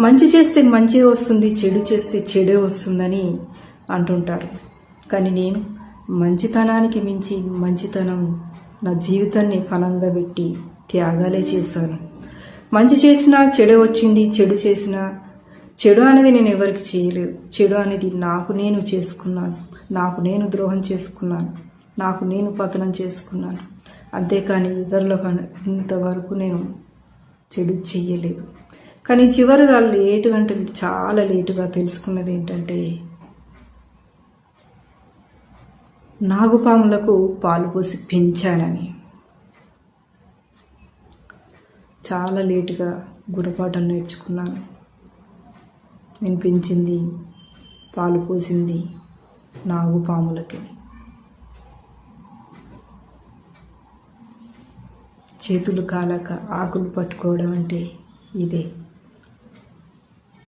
మంచి చేస్తే మంచి వస్తుంది, చెడు చేస్తే చెడే వస్తుందని అంటుంటారు. కానీ నేను మంచితనానికి మించి మంచితనం నా జీవితాన్ని ఫలంగా పెట్టి త్యాగాలే చేశాను. మంచి చేసినా చెడు వచ్చింది, చెడు చేసినా చెడు అనేది నేను ఎవరికి చేయలేదు. చెడు అనేది నాకు నేను చేసుకున్నాను, నాకు నేను ద్రోహం చేసుకున్నాను, నాకు నేను పతనం చేసుకున్నాను. అంతేకాని ఇతరులకు ఇంతవరకు నేను చెడు చెయ్యలేదు. కానీ చివరిగా చాలా లేటుగా తెలుసుకున్నది ఏంటంటే, నాగుపాములకు పాలు పోసి పెంచానని. చాలా లేటుగా గుణపాఠం నేర్చుకున్నాను. నేను పెంచింది, పాలు పోసింది నాగుపాములకి. చేతులు కాలక ఆకులు పట్టుకోవడం అంటే ఇదే.